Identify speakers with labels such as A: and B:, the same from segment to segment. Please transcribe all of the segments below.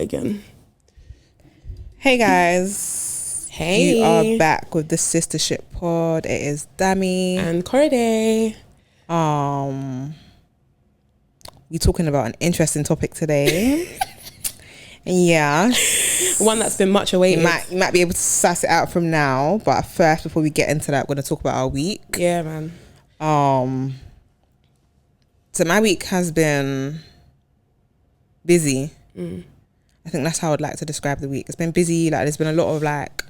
A: again.
B: Hey guys.
A: Hey.
B: You are back with the Sistership pod. It is Dami.
A: And Corday.
B: We're talking about an interesting topic today. Yeah.
A: One that's been much awaited.
B: You might be able to suss it out from now. But first, before we get into that, we're going to talk about our week.
A: Yeah, man.
B: So my week has been busy. I think that's how I'd like to describe the week. It's been busy. Like, there's been a lot of like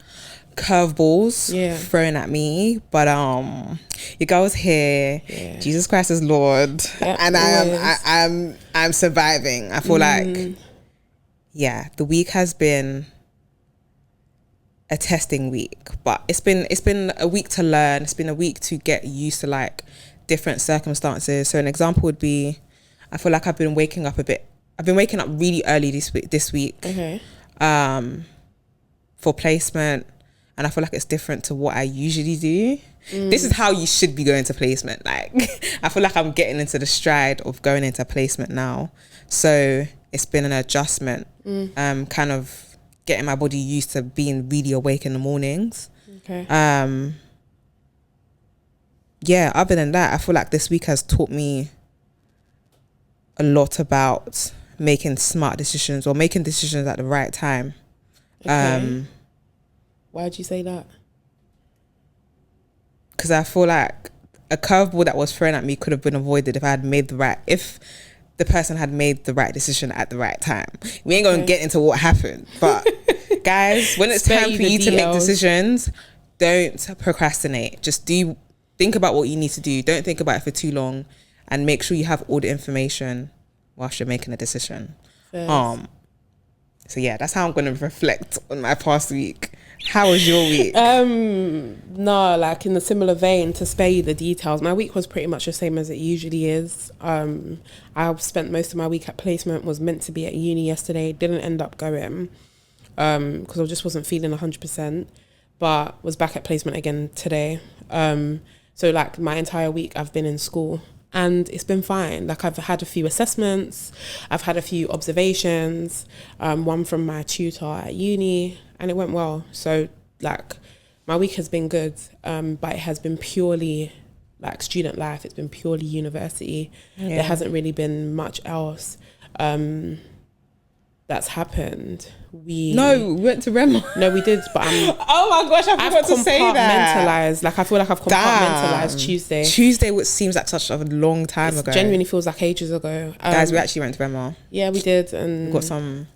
B: curveballs thrown at me, but your girl's here. Jesus Christ is Lord. And I'm surviving. I feel like the week has been a testing week, but it's been a week to learn. It's been a week to get used to like different circumstances. So an example would be, I feel like I've been waking up really early this week for placement, and I feel like it's different to what I usually do. This is how you should be going to placement. Like, I feel like I'm getting into the stride of going into placement now. So it's been an adjustment, kind of getting my body used to being really awake in the mornings. Other than that, I feel like this week has taught me a lot about making smart decisions or making decisions at the right time.
A: Why'd you say that?
B: Because I feel like a curveball that was thrown at me could have been avoided if the person had made the right decision at the right time. We ain't gonna get into what happened, but guys, when it's time for you to make decisions, don't procrastinate. Just think about what you need to do. Don't think about it for too long, and make sure you have all the information whilst you're making a decision. So yeah, that's how I'm going to reflect on my past week. How was your week?
A: No, like in a similar vein, to spare you the details, my week was pretty much the same as it usually is. I spent most of my week at placement, was meant to be at uni yesterday, didn't end up going because I just wasn't feeling 100%, but was back at placement again today. So like my entire week I've been in school, and it's been fine. Like, I've had a few assessments, I've had a few observations, one from my tutor at uni, and it went well. So like my week has been good, but it has been purely like student life. It's been purely university. There hasn't really been much else that's happened. We went
B: to Rema.
A: No, we did, but
B: oh my gosh, I forgot to say that.
A: Like, I feel like I've compartmentalized Tuesday.
B: Tuesday, which seems like such a long time ago.
A: Genuinely feels like ages ago.
B: Guys, we actually went to Rema.
A: Yeah, we did, and
B: we got some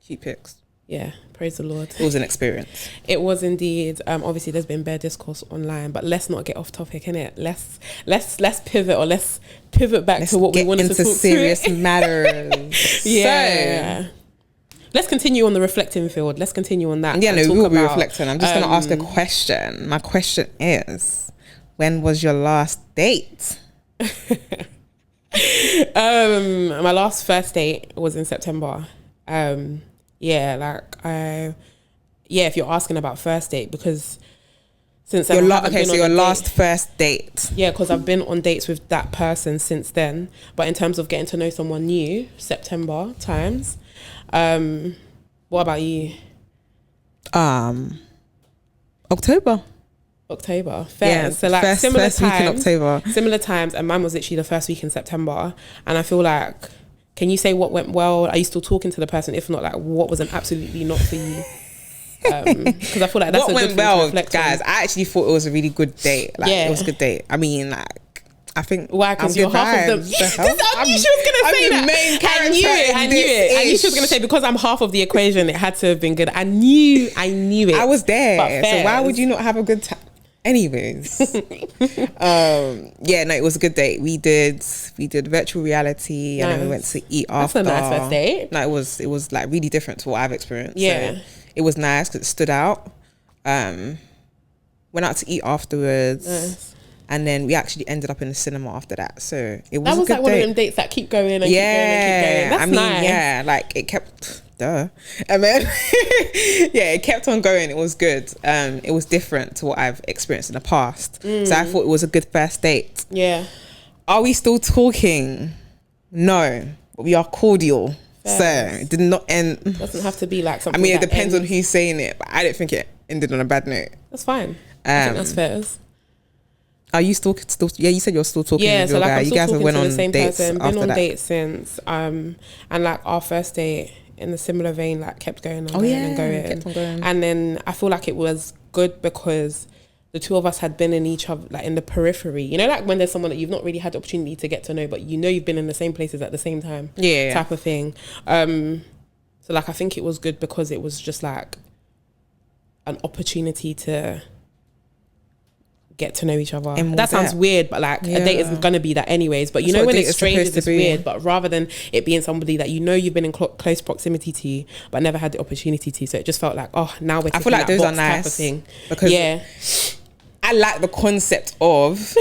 B: cute pics.
A: Yeah, praise the Lord.
B: It was an experience.
A: It was indeed. Obviously, there's been bare discourse online, but let's not get off topic, innit? Let's pivot, or let's pivot back to what we wanted to talk
B: serious matters.
A: Yeah. So, let's continue on the reflecting field. Let's continue on that.
B: Yeah, no, we will be reflecting. I'm just going to ask a question. My question is, when was your last date?
A: My last first date was in September. If you're asking about first date, because since then,
B: your last first date.
A: Yeah, because I've been on dates with that person since then. But in terms of getting to know someone new, September times. What about you?
B: October.
A: Fair.
B: Yeah,
A: so like
B: first week in October.
A: Similar times, and mine was literally the first week in September. And I feel like, can you say what went well? Are you still talking to the person? If not, like, what was an absolutely not for you? Because I feel like that's
B: what
A: a good
B: went
A: thing
B: well,
A: to reflect
B: guys.
A: on.
B: I actually thought it was a really good date. Like, it was a good date. I mean, like, I think
A: why? Because you're half of the. I knew she was gonna say that.
B: The main character.
A: I knew it. I knew she was gonna say, because I'm half of the equation, it had to have been good. I knew it.
B: I was there. So why would you not have a good time? Anyways, it was a good date. We did virtual reality, and then we went to eat after.
A: That's a nice first date.
B: No, it was like really different to what I've experienced.
A: Yeah,
B: so it was nice because it stood out. Went out to eat afterwards.
A: Nice.
B: And then we actually ended up in the cinema after that. So it was
A: that was
B: a good
A: like one
B: date.
A: of them dates that keep going and keep going and keep going. That's nice.
B: Yeah, like it kept, and then it kept on going. It was good. It was different to what I've experienced in the past. So I thought it was a good first date.
A: Yeah.
B: Are we still talking? No, but we are cordial. So it did not end.
A: Doesn't have to be like something.
B: I mean, it depends on who's saying it, but I don't think it ended on a bad note.
A: That's fine. I think that's fair.
B: Are you still? Yeah, you said you're still talking.
A: Yeah,
B: with
A: so
B: your
A: like
B: guy.
A: I'm still talking to the same person. Been on
B: that.
A: dates since, and like our first date in the similar vein, like kept going and going and going.
B: Kept on going.
A: And then I feel like it was good because the two of us had been in each other, like in the periphery. You know, like when there's someone that you've not really had the opportunity to get to know, but you know you've been in the same places at the same time.
B: Yeah.
A: Type of thing. So like I think it was good because it was just like an opportunity to get to know each other. That sounds weird, but like a date isn't gonna be that anyways. But you know when it's strangers, it's weird. But rather than it being somebody that you know you've been in close proximity to, but never had the opportunity to, so it just felt like, oh, now we're. I feel like those are nice type of thing.
B: Because I like the concept of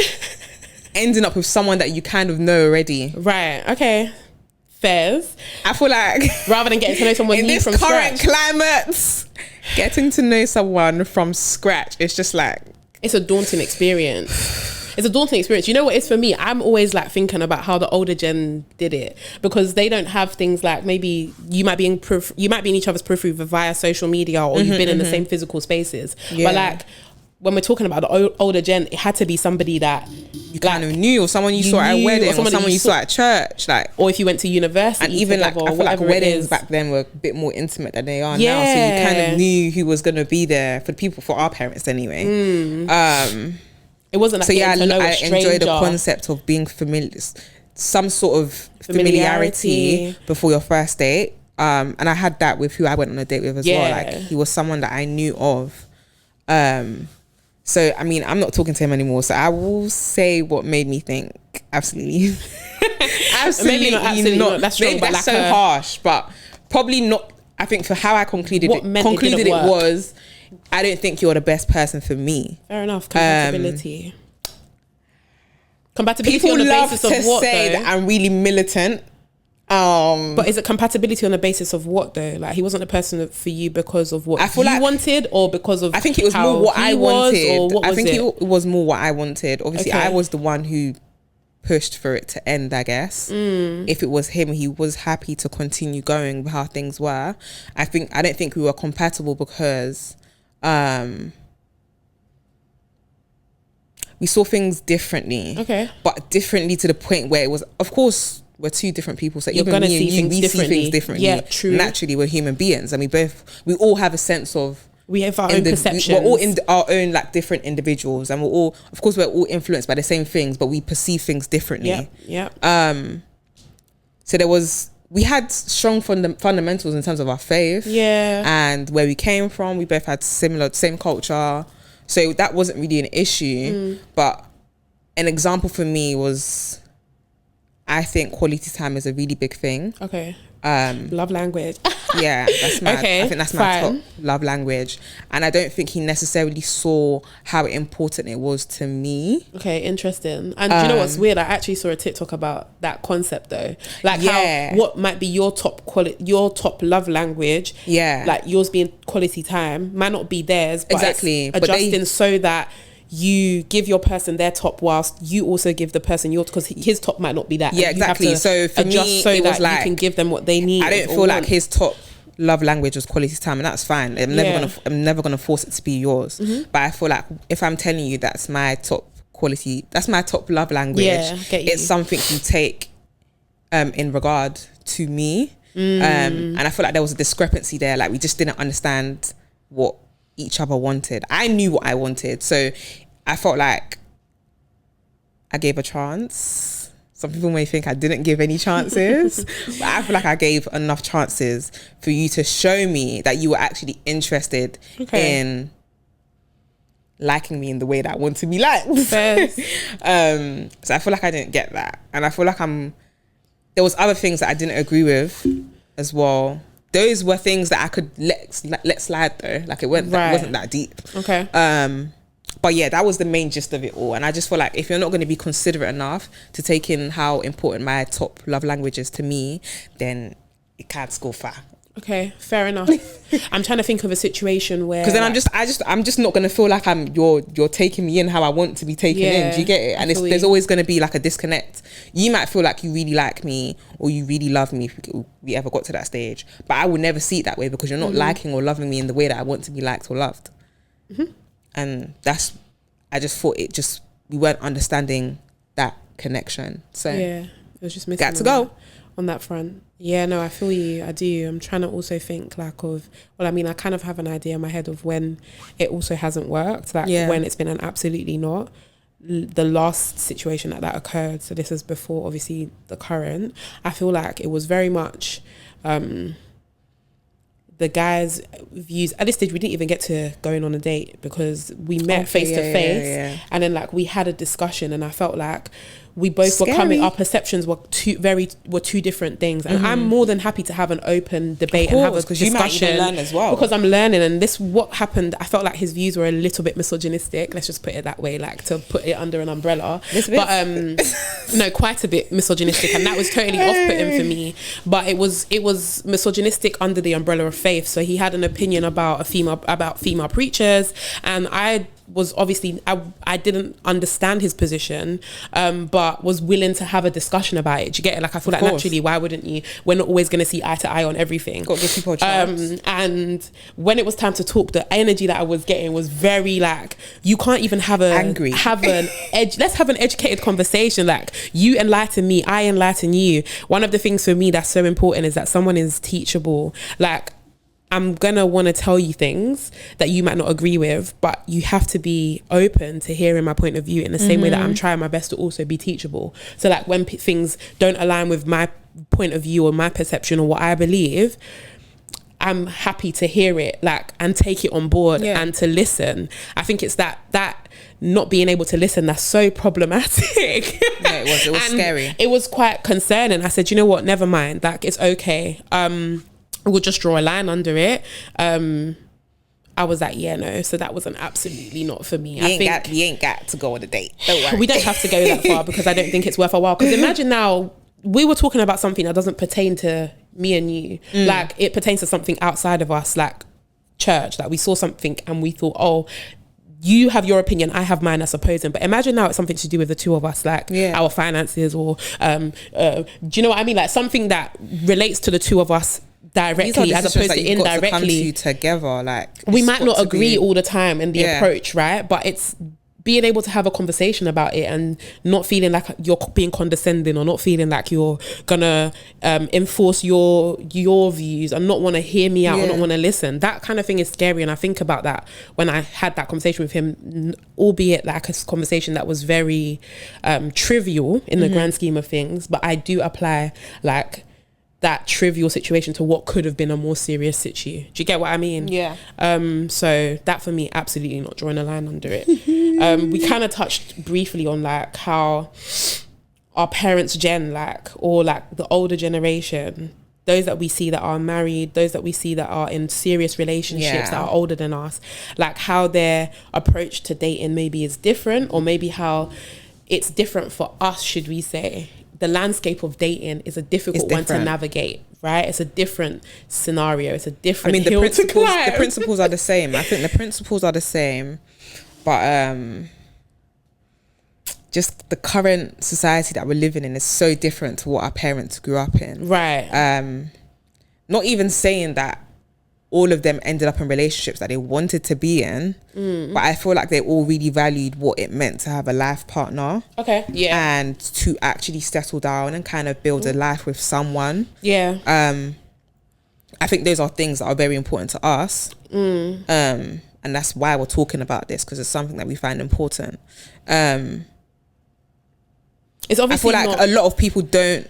B: ending up with someone that you kind of know already.
A: Right. Okay. Fairs.
B: I feel like
A: rather than getting to know someone
B: in
A: new
B: this
A: from
B: current
A: scratch,
B: climate, getting to know someone from scratch, it's just like.
A: It's a daunting experience. It's a daunting experience. You know what it's for me? I'm always like thinking about how the older gen did it, because they don't have things like, maybe you might be in each other's periphery via social media, or you've been in the same physical spaces. Yeah. But like when we're talking about the older gen, it had to be somebody that
B: you kind of knew, or someone you saw at a wedding, or someone you saw at church, like,
A: or if you went to university.
B: And even like, I feel like weddings back then were a bit more intimate than they are now. So you kind of knew who was going to be there for people, for our parents anyway.
A: It wasn't like, so yeah, I enjoy
B: the concept of being familiar, some sort of familiarity before your first date. And I had that with who I went on a date with as well. Like, he was someone that I knew of. So, I mean, I'm not talking to him anymore. So I will say what made me think absolutely not. That's strong, but that's like so harsh, but probably not. I think for how I concluded it was, I don't think you're the best person for me.
A: Fair enough. Compatibility. Compatibility
B: people
A: on the
B: love
A: basis of
B: to
A: what,
B: say
A: though?
B: that I'm really militant.
A: But is it compatibility on the basis of what though? Like, he wasn't the person for you because of what you wanted, or because of,
B: I think it was more what I wanted.
A: Or what
B: I think it was more what I wanted. Obviously, I was the one who pushed for it to end, I guess. If it was him, he was happy to continue going with how things were. I don't think we were compatible because we saw things differently. Okay. But differently to the point where it was, of course, we're two different people, so you're even me and you, we see things differently. Yeah, true. Naturally, we're human beings, and we all have a sense of,
A: we have our own perceptions.
B: We're all in our own like different individuals, and we're all influenced by the same things, but we perceive things differently. Yeah. So we had strong fundamentals in terms of our faith, and where we came from. We both had same culture, so that wasn't really an issue. But an example for me was, I think quality time is a really big thing. Okay.
A: Love language.
B: Yeah, that's my. Okay, I think that's my top love language, and I don't think he necessarily saw how important it was to me.
A: Okay, interesting. And do you know what's weird? I actually saw a TikTok about that concept though, like how what might be your top love language. Yeah, like yours being quality time might not be theirs, but exactly. It's adjusting so that you give your person their top whilst you also give the person yours, because his top might not be that.
B: Yeah, exactly. So for me, so it was like,
A: you can give them what they need.
B: I don't feel like his top love language was quality time, and that's fine. I'm never gonna force it to be yours. But I feel like if I'm telling you that's my top love language, it's something you take in regard to me. And I feel like there was a discrepancy there. Like, we just didn't understand what each other wanted. I knew what I wanted, so I felt like I gave a chance. Some people may think I didn't give any chances, but I feel like I gave enough chances for you to show me that you were actually interested in liking me in the way that I want to be liked. So I feel like I didn't get that, and I feel like there was other things that I didn't agree with as well. Those were things that I could let slide though. Like, it wasn't that deep. Okay. But yeah, that was the main gist of it all. And I just feel like if you're not going to be considerate enough to take in how important my top love language is to me, then it can't go far.
A: Okay, fair enough. I'm trying to think of a situation where,
B: because then I'm just not gonna feel like you're taking me in how I want to be taken in. Do you get it? And there's always gonna be like a disconnect. You might feel like you really like me or you really love me if we ever got to that stage, but I would never see it that way because you're not liking or loving me in the way that I want to be liked or loved. And I just thought we weren't understanding that connection. So
A: yeah, it was just missing.
B: Got to go
A: on that front. Yeah, no, I feel you. I do. I'm trying to also think I kind of have an idea in my head of when it also hasn't worked, when it's been an absolutely not. The last situation that occurred, so this is before obviously the current, I feel like it was very much the guy's views. At this stage we didn't even get to going on a date because we met face to face, and then we had a discussion, and I felt like we both were coming, our perceptions were two different things, and I'm more than happy to have an open debate and have a discussion, you might even learn as well, because I'm learning. And what happened, I felt like his views were a little bit misogynistic, let's just put it that way, to put it under an umbrella, but no, quite a bit misogynistic, and that was totally off-putting for me. But it was misogynistic under the umbrella of faith. So he had an opinion about female preachers, and I was obviously I didn't understand his position, but was willing to have a discussion about it. Do you get it? I feel like naturally, why wouldn't you? We're not always going to see eye to eye on everything.
B: Got to give people a chance.
A: And when it was time to talk, the energy that I was getting was very you can't even have an let's have an educated conversation. You enlighten me, I enlighten you. One of the things for me that's so important is that someone is teachable. I'm gonna want to tell you things that you might not agree with, but you have to be open to hearing my point of view in the same way that I'm trying my best to also be teachable. So when things don't align with my point of view or my perception or what I believe, I'm happy to hear it and take it on board and to listen. I think it's that not being able to listen that's so problematic.
B: Yeah, it was scary.
A: It was quite concerning. I said, you know what, never mind, it's okay. We'll just draw a line under it. I was like, yeah, no. So that was an absolutely not for me.
B: You ain't got to go on a date. Don't worry.
A: We don't have to go that far because I don't think it's worth a while. Because imagine now, we were talking about something that doesn't pertain to me and you. It pertains to something outside of us, church. We saw something and we thought, oh, you have your opinion, I have mine, that's opposing. But imagine now it's something to do with the two of us, our finances or, do you know what I mean? Something that relates to the two of us directly as opposed to indirectly.
B: Come to together,
A: we might not agree all the time in the approach, right? But it's being able to have a conversation about it and not feeling like you're being condescending or not feeling like you're gonna enforce your views and not want to hear me out or not want to listen. That kind of thing is scary, and I think about that when I had that conversation with him, albeit a conversation that was very trivial in the grand scheme of things, but I do apply that trivial situation to what could have been a more serious situ. Do you get what I mean?
B: Yeah.
A: So that for me, absolutely not drawing a line under it. We kind of touched briefly on how our parents' gen, or the older generation, those that we see that are married, those that we see that are in serious relationships that are older than us, how their approach to dating maybe is different, or maybe how it's different for us, should we say. The landscape of dating is a difficult one to navigate, right? It's a different scenario. It's a different hill to climb.
B: The principles are the same. I think the principles are the same, but just the current society that we're living in is so different to what our parents grew up in.
A: Right.
B: Not even saying that all of them ended up in relationships that they wanted to be in, but I feel like they all really valued what it meant to have a life partner.
A: Okay, yeah.
B: And to actually settle down and kind of build a life with someone.
A: Yeah.
B: I think those are things that are very important to us. And that's why we're talking about this, because it's something that we find important.
A: It's obviously
B: I feel like a lot of people don't.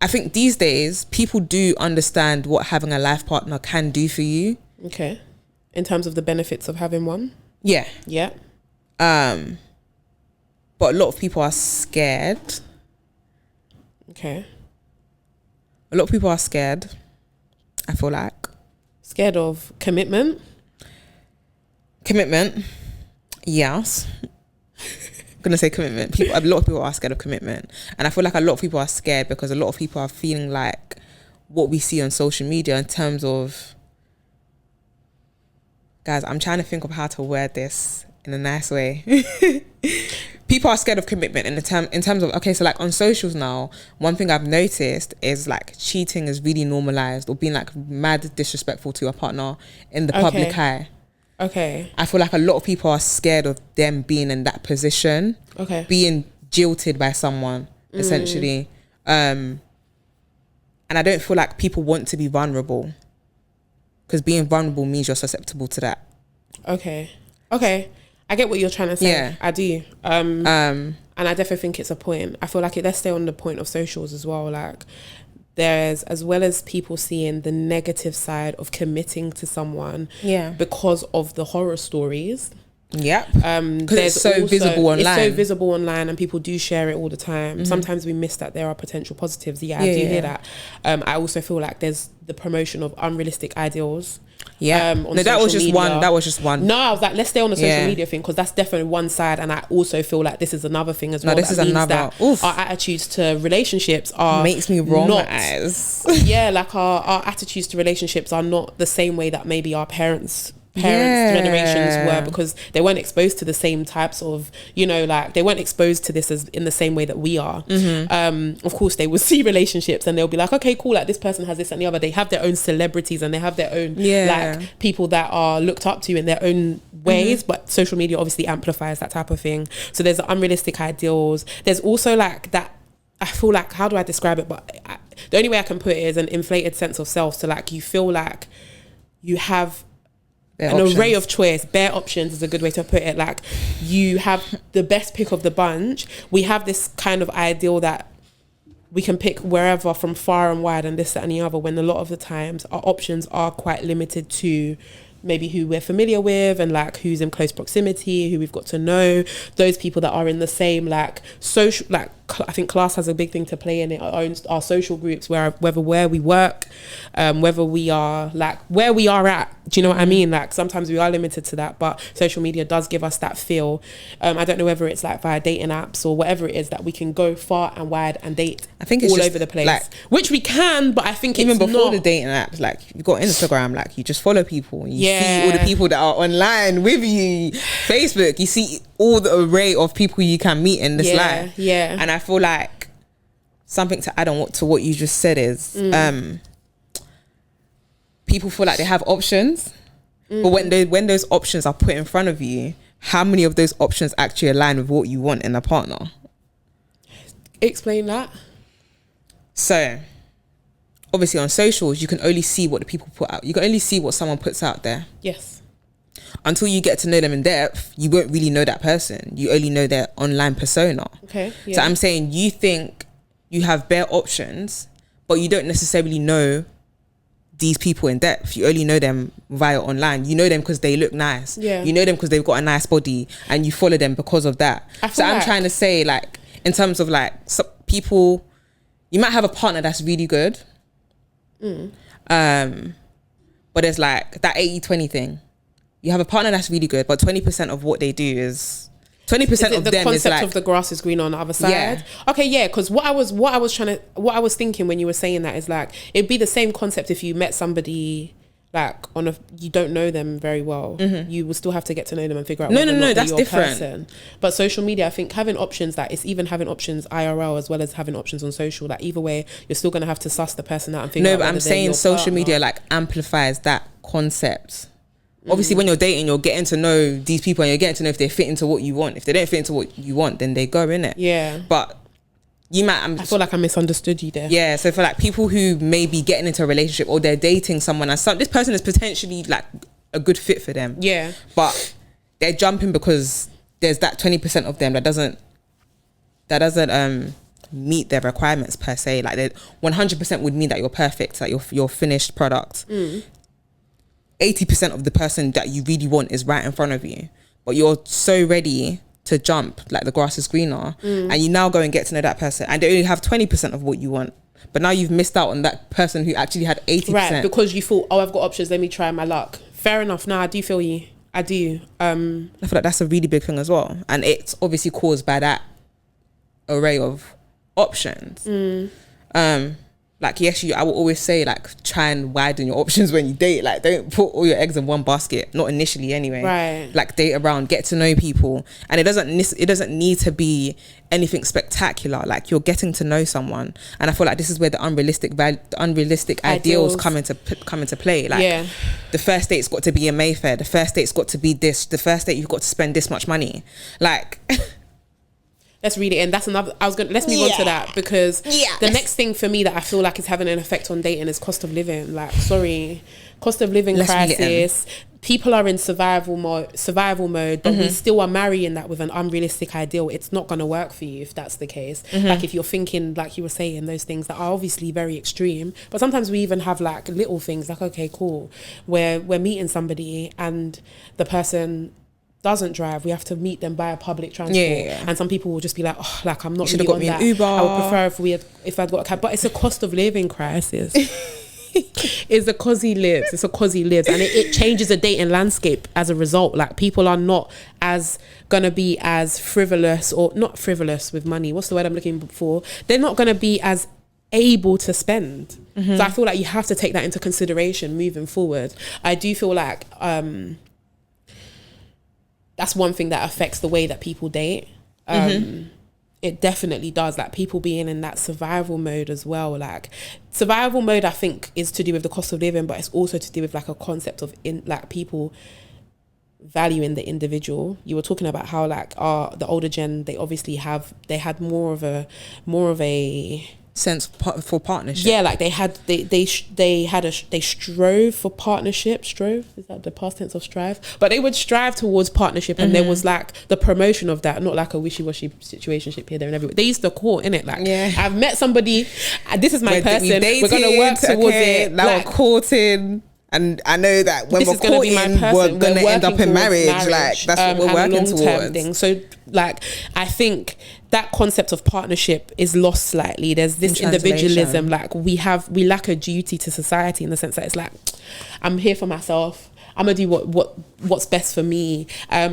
B: I think these days people do understand what having a life partner can do for you.
A: Okay. In terms of the benefits of having one?
B: Yeah.
A: Yeah.
B: But a lot of people are scared.
A: Okay.
B: A lot of people are scared, I feel like.
A: Scared of commitment?
B: Commitment. Yes. Gonna say commitment. A lot of people are scared of commitment, and I feel like a lot of people are scared because a lot of people are feeling like what we see on social media in terms of, guys, I'm trying to think of how to word this in a nice way. People are scared of commitment in terms of, okay, so like on socials now, one thing I've noticed is like cheating is really normalized, or being like mad disrespectful to a partner in the public eye.
A: Okay.
B: I feel like a lot of people are scared of them being in that position.
A: Okay.
B: Being jilted by someone, essentially. And I don't feel like people want to be vulnerable, because being vulnerable means you're susceptible to that. Okay.
A: I get what you're trying to say.
B: Yeah.
A: I do. And I definitely think it's a point. I feel like let's stay on the point of socials as well. Like, there's, as well as people seeing the negative side of committing to someone because of the horror stories.
B: Yep. Because it's so visible online.
A: It's so visible online, and people do share it all the time. Sometimes we miss that there are potential positives. I do hear that. I also feel like there's the promotion of unrealistic ideals.
B: That was just one.
A: No, I was like, let's stay on the social media thing, because that's definitely one side, and I also feel like this is another thing as well.
B: This is another.
A: Our attitudes to relationships are
B: makes me roll my eyes.
A: Like our attitudes to relationships are not the same way that maybe our parents' generations were, because they weren't exposed to the same types of, like they weren't exposed to this as in the same way that we are. Of course they will see relationships and they'll be like, okay, cool, like this person has this and the other. They have their own celebrities and they have their own like people that are looked up to in their own ways, but social media obviously amplifies that type of thing. So there's unrealistic ideals. There's also like that, I feel like, how do I describe it, but the only way I can put it is an inflated sense of self. So like you feel like you have array of choice. Bare options is a good way to put it. Like, you have the best pick of the bunch. We have this kind of ideal that we can pick wherever from far and wide and this, that and the other, when a lot of the times our options are quite limited to maybe who we're familiar with and like who's in close proximity, who we've got to know, those people that are in the same like social, like I think class has a big thing to play in it, our social groups, whether where we work, whether we are like where we are at, do you know what I mean? Like sometimes we are limited to that, but social media does give us that feel. I don't know whether it's like via dating apps or whatever it is, that we can go far and wide and date, I think it's all over the place, like, which we can, but I think
B: even
A: it's
B: before
A: not.
B: The dating apps, like you've got Instagram, like you just follow people, you see all the people that are online with you, Facebook, you see all the array of people you can meet in this life. And I feel like something to add on to what you just said is people feel like they have options, but when those options are put in front of you, how many of those options actually align with what you want in a partner?
A: Explain that.
B: So obviously on socials you can only see what the people put out. You can only see what someone puts out there.
A: Yes.
B: Until you get to know them in depth, you won't really know that person. You only know their online persona.
A: Okay.
B: So I'm saying you think you have bare options, but you don't necessarily know these people in depth. You only know them via online. You know them because they look nice. You know them because they've got a nice body, and you follow them because of that. So I'm trying to say, like, in terms of like people, you might have a partner that's really good, but there's like that 80-20 thing. You have a partner that's really good, but 20% of what they do is 20% of them is like
A: the concept of the grass is green on the other side. Okay, because what I was thinking when you were saying that is like, it'd be the same concept if you met somebody like you don't know them very well. You will still have to get to know them and figure out no, that's different person. But social media, I think having options, that it's even having options IRL as well as having options on social, that either way you're still going to have to suss the person out and figure out.
B: But I'm saying social media like amplifies that concept. Obviously when you're dating, you're getting to know these people and you're getting to know if they fit into what you want. If they don't fit into what you want, then they go, innit? But you might...
A: I feel like I misunderstood you there.
B: So for like people who may be getting into a relationship or they're dating someone and this person is potentially like a good fit for them. But they're jumping because there's that 20% of them that doesn't meet their requirements per se. Like 100% would mean that you're perfect, that you're finished product. 80% of the person that you really want is right in front of you, but you're so ready to jump like the grass is greener, and you now go and get to know that person and they only have 20% of what you want, but now you've missed out on that person who actually had 80%.
A: Right, because you thought, oh, I've got options, let me try my luck. Fair enough. No, I do feel you. I do. I feel
B: like that's a really big thing as well, and it's obviously caused by that array of options. Like like, yes, I will always say, like, try and widen your options when you date. Like, don't put all your eggs in one basket. Not initially, anyway.
A: Right.
B: Like, date around, get to know people, and it doesn't need to be anything spectacular. Like, you're getting to know someone, and I feel like this is where the unrealistic ideals come into play. Like, the first date's got to be in Mayfair. The first date's got to be this. The first date you've got to spend this much money. Like.
A: Let's read it in. Let's move on to that, because the next thing for me that I feel like is having an effect on dating is cost of living. Like, cost of living crisis. People are in survival mode, but we still are marrying that with an unrealistic ideal. It's not going to work for you if that's the case. Like, if you're thinking, like you were saying, those things that are obviously very extreme, but sometimes we even have like little things like, okay, cool, where we're meeting somebody and the person doesn't drive, we have to meet them by a public transport, and some people will just be like, oh, like, I'm not really on that. Uber. I would prefer if I'd got a cab, but it's a cost of living crisis. It's a cause he lives, and it changes the dating landscape as a result. Like, people are not gonna be as frivolous, or not frivolous with money, what's the word I'm looking for, they're not gonna be as able to spend. So I feel like you have to take that into consideration moving forward. I do feel like that's one thing that affects the way that people date. It definitely does. Like, people being in that survival mode as well. Like, survival mode, I think, is to do with the cost of living, but it's also to do with like a concept of people valuing the individual. You were talking about how like the older gen, they obviously had more of a
B: sense for partnership.
A: Yeah, like they strove for partnership. Strove, is that the past tense of strive? But they would strive towards partnership, and there was like the promotion of that, not like a wishy-washy situationship here, there, and everywhere. They used to court, innit? Like, I've met somebody, this is my person, we're gonna work towards it.
B: Now we're courting. And I know that when we're courting, we're going to end up in marriage. Like, that's what we're working towards.
A: Thing. So, like, I think that concept of partnership is lost slightly. There's this individualism. Like, we lack a duty to society, in the sense that it's like, I'm here for myself. I'm gonna do what's best for me,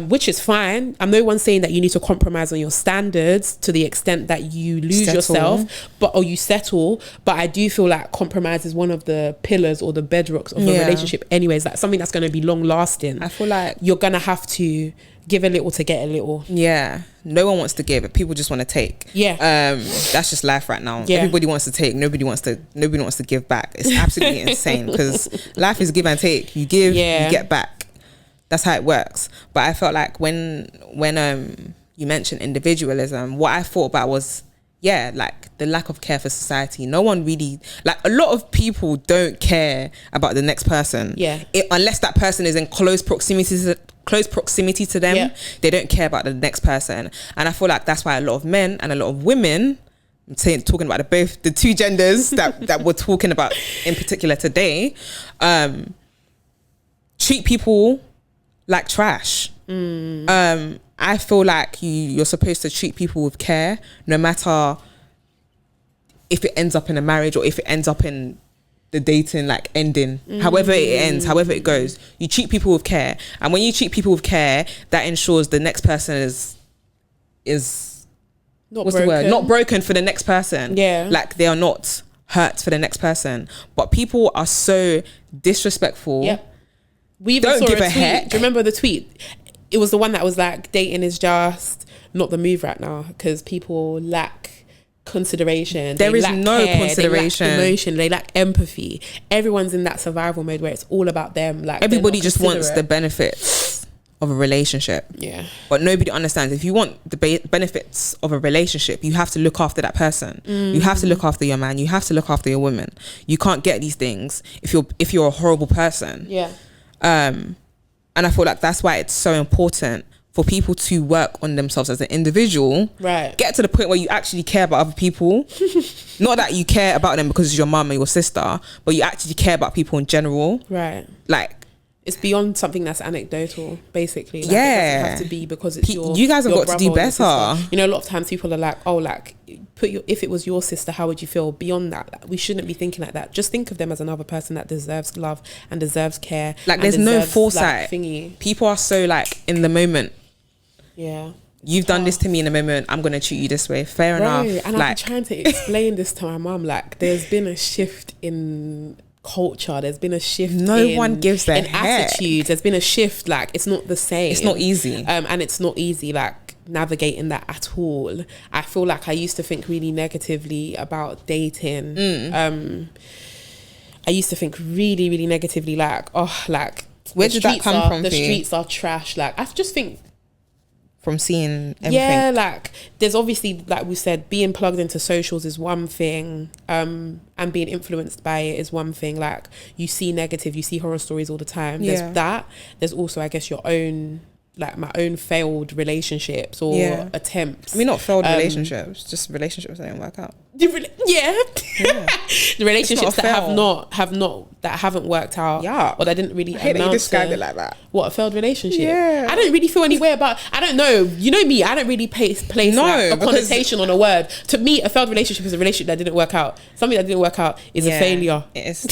A: which is fine. I'm no one saying that you need to compromise on your standards to the extent that you lose yourself, or you settle. But I do feel like compromise is one of the pillars or the bedrocks of a relationship. Anyways, like something that's going to be long lasting.
B: I feel like
A: you're gonna have to give a little to get a little.
B: Yeah, no one wants to give it. People just want to take.
A: Yeah,
B: that's just life right now. Yeah. Everybody wants to take. Nobody wants to give back. It's absolutely insane, because life is give and take. You give, you get back. That's how it works. But I felt like when you mentioned individualism, what I thought about was like the lack of care for society. No one really, like, a lot of people don't care about the next person. Unless that person is in close proximity to them, they don't care about the next person. And I feel like that's why a lot of men and a lot of women, talking about the two genders that we're talking about in particular today, treat people like trash. I feel like you're supposed to treat people with care, no matter if it ends up in a marriage or if it ends up in the dating, like, ending. However it ends, however it goes, you treat people with care. And when you treat people with care, that ensures the next person is
A: not
B: what's
A: broken.
B: The word? Not broken for the next person.
A: Yeah.
B: Like, they are not hurt for the next person. But people are so disrespectful.
A: Yep. We even
B: don't
A: saw
B: give a
A: tweet.
B: heck.
A: Do you remember the tweet? It was the one that was like, dating is just not the move right now, because people lack consideration.
B: There is no consideration.
A: They lack emotion. They lack empathy. Everyone's in that survival mode where it's all about them. Like,
B: everybody just wants the benefits of a relationship.
A: Yeah.
B: But nobody understands. If you want the benefits of a relationship, you have to look after that person. You have to look after your man. You have to look after your woman. You can't get these things if you're a horrible person.
A: Yeah.
B: And I feel like that's why it's so important for people to work on themselves as an individual.
A: Right.
B: Get to the point where you actually care about other people. Not that you care about them because it's your mum or your sister, but you actually care about people in general.
A: Right.
B: Like,
A: it's beyond something that's anecdotal, basically. Like,
B: yeah.
A: It doesn't have to be because it's
B: you guys have got to do better.
A: You know, a lot of times people are like, oh, like, if it was your sister, how would you feel? Beyond that, like, we shouldn't be thinking like that. Just think of them as another person that deserves love and deserves care.
B: Like, there's no foresight.
A: Like, thingy.
B: People are so, like, in the moment.
A: Yeah.
B: you've done this to me in a moment, I'm gonna treat you this way. Fair enough.
A: And I've been trying to explain this to my mum. Like, there's been a shift in culture. There's been a shift.
B: No one gives their heck.
A: Attitudes. There's been a shift. Like, it's not the same.
B: It's not easy.
A: And it's not easy. Like, navigating that at all. I feel like I used to think really negatively about dating. I used to think really, really negatively. Like, oh, like,
B: where did that come from?
A: The streets are trash. Like, I just think.
B: From seeing everything.
A: Yeah, like, there's obviously, like we said, being plugged into socials is one thing, and being influenced by it is one thing. Like, you see negative, you see horror stories all the time.
B: Yeah.
A: There's that. There's also, I guess, your own, like, my own failed relationships or attempts.
B: I mean, not failed relationships, just relationships that didn't work out.
A: The relationships that haven't worked out.
B: Yeah.
A: Or that didn't really.
B: I hate that you described it like that.
A: What, a failed relationship?
B: Yeah.
A: I don't really feel any way about. I don't know. You know me. I don't really place like a connotation on a word. To me, a failed relationship is a relationship that didn't work out. Something that didn't work out is a failure.
B: It is.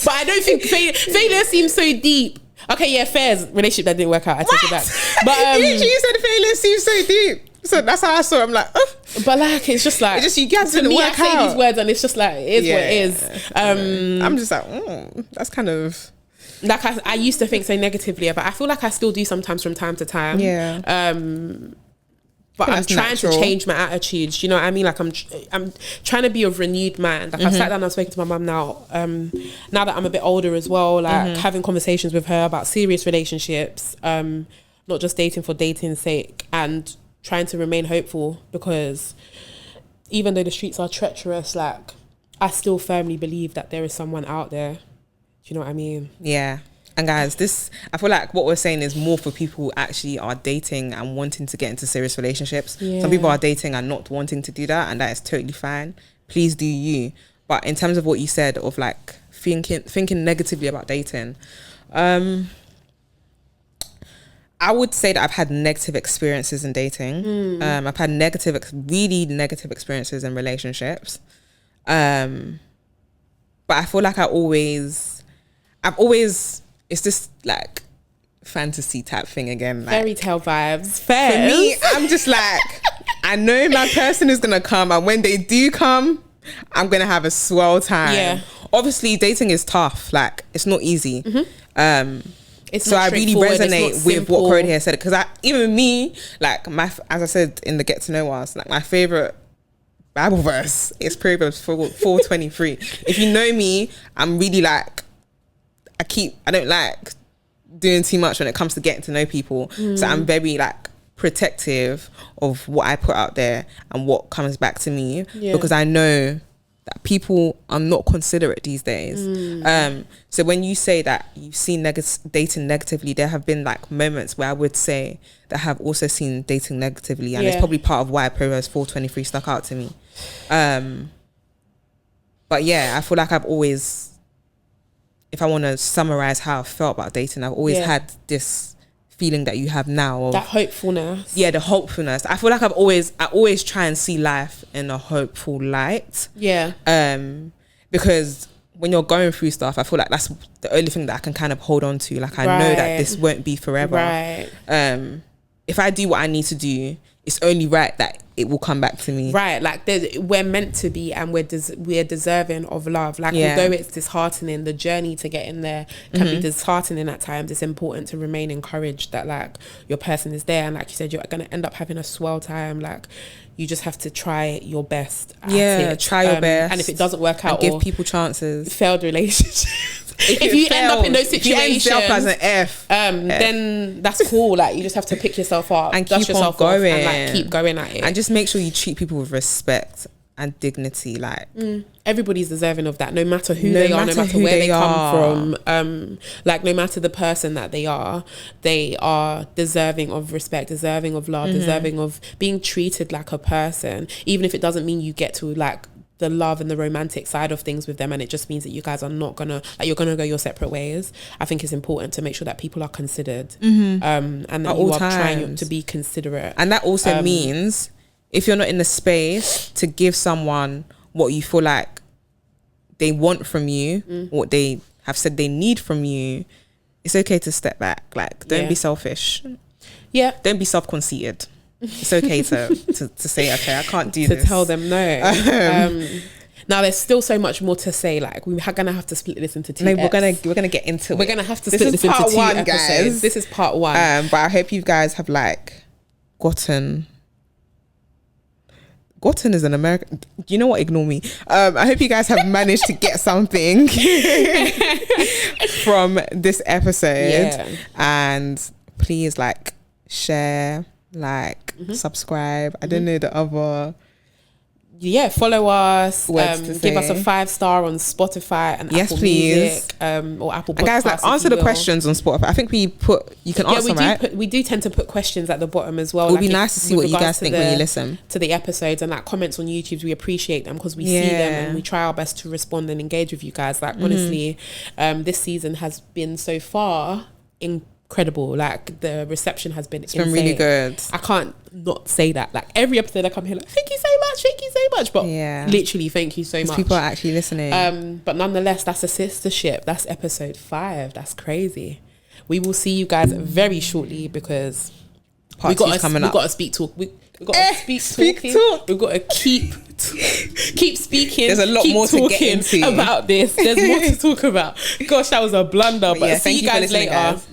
A: But I don't think failure seems so deep. Okay, yeah, fair relationship that didn't work out. I take it back. But
B: you said failure seems so deep. So that's how I saw it. I'm like, oh.
A: But like, it's just like,
B: you guys didn't work out.
A: I say these words and it's just like, it is what it is.
B: I'm just like, that's kind of.
A: Like, I used to think so negatively, but I feel like I still do sometimes from time to time.
B: Yeah.
A: But I'm trying to change my attitudes. You know what I mean? Like, I'm trying to be a renewed mind. Like, I've sat down and spoken to my mum now. Now that I'm a bit older as well, like having conversations with her about serious relationships, not just dating for dating's sake, and trying to remain hopeful, because even though the streets are treacherous, like, I still firmly believe that there is someone out there. Do you know what I mean?
B: Yeah. And guys, I feel like what we're saying is more for people who actually are dating and wanting to get into serious relationships. Yeah. Some people are dating and not wanting to do that, and that is totally fine. Please do you. But in terms of what you said of like thinking negatively about dating, I would say that I've had negative experiences in dating. I've had really negative experiences in relationships. But I feel like I've always, it's this like fantasy type thing again. Like,
A: fairy tale vibes. Fair.
B: For me, I'm just like, I know my person is going to come, and when they do come, I'm going to have a swell time. Yeah. Obviously, dating is tough. Like, it's not easy. So I really resonate with what Corey here said, because even me, like, as I said in the get to know us, like, my favorite Bible verse is Proverbs 4:23. If you know me, I'm really like, I don't like doing too much when it comes to getting to know people. So I'm very like protective of what I put out there and what comes back to me, because I know that people are not considerate these days. So when you say that you've seen dating negatively, there have been like moments where I would say that I have also seen dating negatively, and it's probably part of why Proverbs 4:23 stuck out to me. But yeah, I feel like I've always, if I want to summarize how I felt about dating, I've always had this feeling that you have now of,
A: that hopefulness. Yeah,
B: the hopefulness. I feel like I always try and see life in a hopeful light. Yeah. Because when you're going through stuff, I feel like that's the only thing that I can kind of hold on to. Like, I know that this won't be forever. Right. If I do what I need to do, it's only right that it will come back to me. Right.
A: Like, we're meant to be, and we're deserving of love. Like, although it's disheartening, the journey to get in there can be disheartening at times. It's important to remain encouraged that, like, your person is there, and like you said, you're going to end up having a swell time. Like, you just have to try your best at it.
B: Try your best.
A: And if it doesn't work out,
B: give people chances.
A: Failed relationships. If you end up in those situations,
B: you end up as an F,
A: then that's cool. Like, you just have to pick yourself up
B: and keep yourself going,
A: and like keep going at it,
B: and just make sure you treat people with respect and dignity. Like,
A: everybody's deserving of that, no matter who they are, no matter where they come from. Like, no matter the person that they are deserving of respect, deserving of love, deserving of being treated like a person, even if it doesn't mean you get to like the love and the romantic side of things with them, and it just means that you guys are not gonna, like, you're gonna go your separate ways. I think it's important to make sure that people are considered, and that you are trying to be considerate.
B: And that also means, if you're not in the space to give someone what you feel like they want from you, what they have said they need from you, it's okay to step back. Like, don't be selfish. Yeah. Don't be self-conceited. It's okay to say, okay, I can't do this.
A: To tell them no. Now there's still so much more to say. Like we're gonna have to split this into two.
B: No, we're gonna get into it.
A: We're gonna have to split this into two episodes. Guys. This is part one.
B: But I hope you guys have like gotten is an American. You know what? Ignore me. I hope you guys have managed to get something from this episode. And please like share, like subscribe. I don't know the other.
A: Follow us. Give us a 5-star on Spotify and Apple Music, or Apple Podcasts. And guys,
B: like answer the questions on Spotify. I think you can answer, right?
A: We do tend to put questions at the bottom as well.
B: It would be nice to see what you guys think when you listen
A: to the episodes, and like comments on YouTube. We appreciate them because we see them and we try our best to respond and engage with you guys. Like honestly, this season has been so far incredible. Like the reception has been insane.
B: Really good.
A: I can't not say that. Like every episode I come here like thank you so much, but literally thank you so much.
B: People are actually listening.
A: But nonetheless, that's a sistership. That's episode 5. That's crazy. We will see you guys very shortly because we got to speak talk. We got to speak talk. We've got to keep speaking.
B: There's a lot more to get into
A: about this. There's more to talk about. Gosh, that was a blunder. But see you guys later. Guys.